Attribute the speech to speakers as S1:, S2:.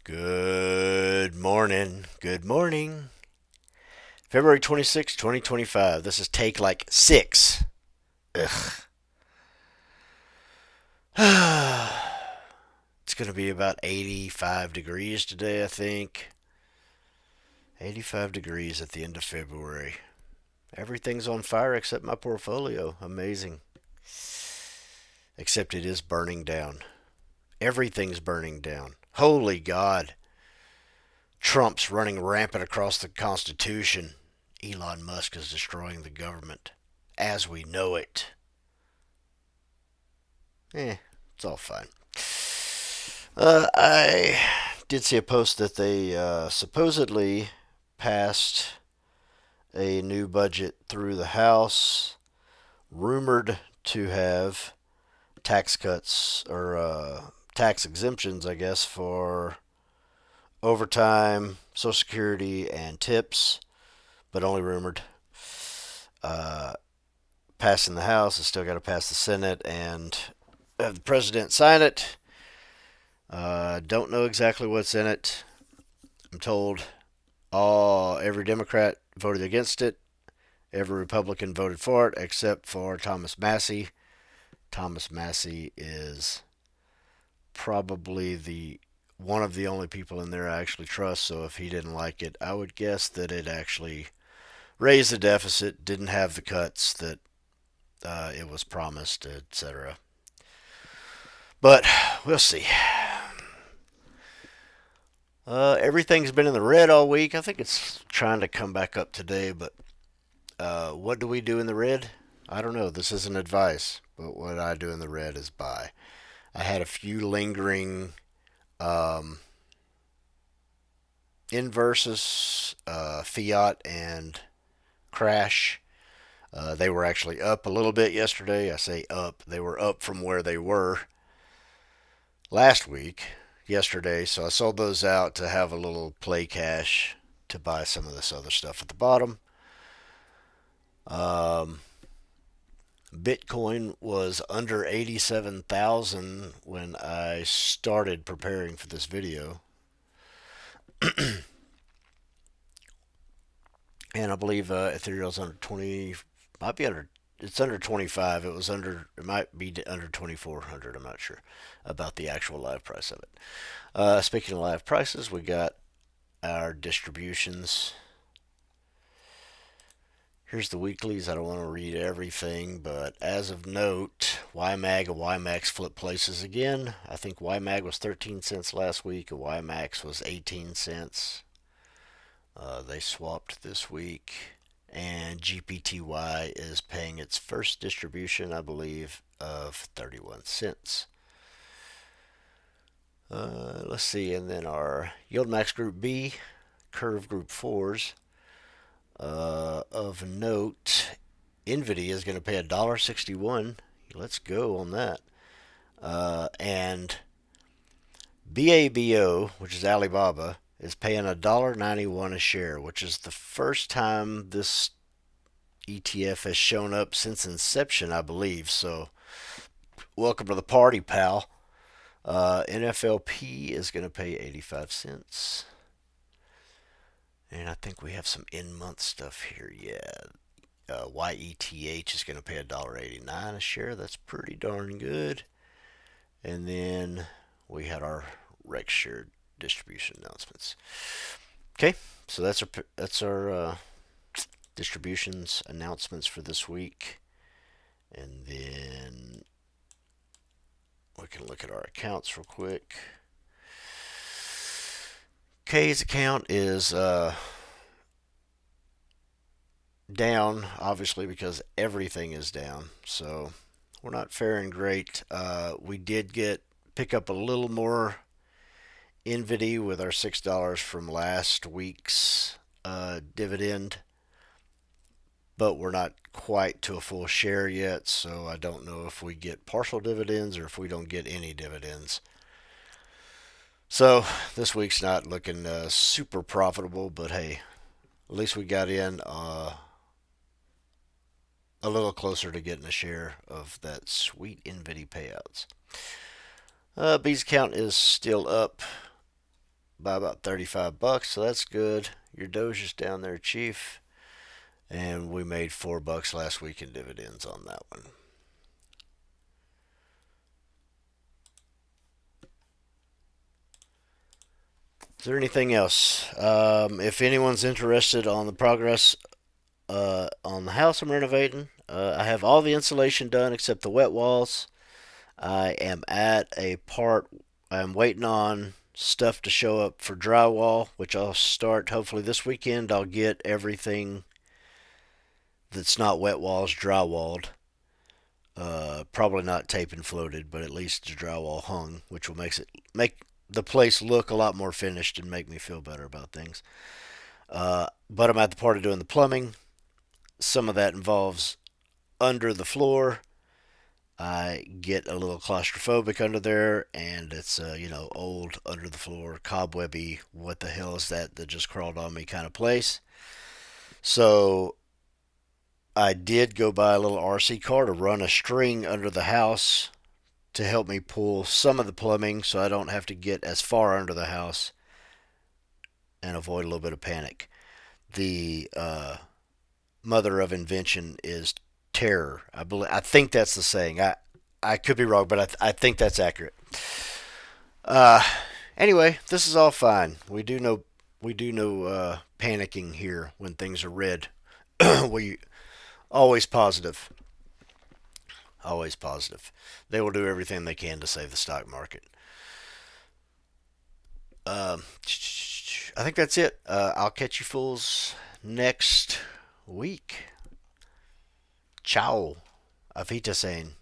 S1: Good morning. Good morning. February 26, 2025. This is take like 6. Ugh. It's going to be about 85 degrees today, I think. 85 degrees at the end of February. Everything's on fire except my portfolio. Amazing. Except it is burning down. Everything's burning down. Holy God. Trump's running rampant across the Constitution. Elon Musk is destroying the government as we know it. It's all fine. I did see a post that they supposedly passed a new budget through the House, rumored to have tax cuts or tax exemptions, I guess, for overtime, Social Security, and tips, but only rumored. Uh, Passing the House, it's still got to pass the Senate and have the president sign it. Don't know exactly what's in it. I'm told every Democrat voted against it. Every Republican voted for it except for Thomas Massie. Thomas Massie is probably the one of the only people in there I actually trust. So if he didn't like it, I would guess that it actually raised the deficit, didn't have the cuts that it was promised, etc. But we'll see. Everything's been in the red all week. I think it's trying to come back up today, but what do we do in the red? I don't know. This isn't advice, but what I do in the red is buy. I had a few lingering inverses, fiat and crash. They were actually up a little bit yesterday. I say up. They were up from where they were last week, yesterday. So I sold those out to have a little play cash to buy some of this other stuff at the bottom. Bitcoin was under 87,000 when I started preparing for this video. And I believe Ethereum's under 20, might be under, it's under 25. It might be under 2,400. I'm not sure about the actual live price of it. Speaking of live prices, we got our distributions. Here's the weeklies. I don't want to read everything, but as of note, YMAG and YMAX flip places again. I think YMAG was 13 cents last week, and YMAX was 18 cents. They swapped this week, and GPTY is paying its first distribution, I believe, of 31 cents. Let's see, and then our Yield Max Group B, Curve Group 4s. Of note, NVIDIA is going to pay $1.61. Let's go on that. And BABO, which is Alibaba, is paying $1.91 a share, which is the first time this ETF has shown up since inception, I believe. So, welcome to the party, pal. NFLP is going to pay 85 cents. And I think we have some in-month stuff here. Yeah. YETH is going to pay $1.89 a share. That's pretty darn good. And then we had our Rex share distribution announcements. Okay, so that's our distributions announcements for this week. And then we can look at our accounts real quick. K's account is down, obviously, because everything is down. So we're not faring great. We did pick up a little more NVIDIA with our $6 from last week's dividend, but we're not quite to a full share yet. So I don't know if we get partial dividends or if we don't get any dividends. So this week's not looking super profitable, but hey, at least we got in a little closer to getting a share of that sweet NVIDIA payouts. B's account is still up, by about 35 bucks, so that's good. Your Doja's down there, Chief. And we made $4 last week in dividends on that one. Is there anything else? If anyone's interested on the progress on the house I'm renovating, I have all the insulation done except the wet walls. I am at a part. I'm waiting on stuff to show up for drywall, which I'll start hopefully this weekend. I'll get everything that's not wet walls drywalled. Probably not tape and floated, but at least the drywall hung, which will make the place look a lot more finished and make me feel better about things. But I'm at the part of doing the plumbing. Some of that involves under the floor. I get a little claustrophobic under there, and it's old under the floor, cobwebby. What the hell is that just crawled on me kind of place? So I did go buy a little RC car to run a string under the house to help me pull some of the plumbing, so I don't have to get as far under the house and avoid a little bit of panic. The mother of invention is terror. I think that's the saying. I could be wrong, but I think that's accurate. Uh, anyway, this is all fine. We do no panicking here when things are red. We always positive, always positive. They will do everything they can to save the stock market. Um, I think that's it. I'll catch you fools next week. Ciao. Avita saying.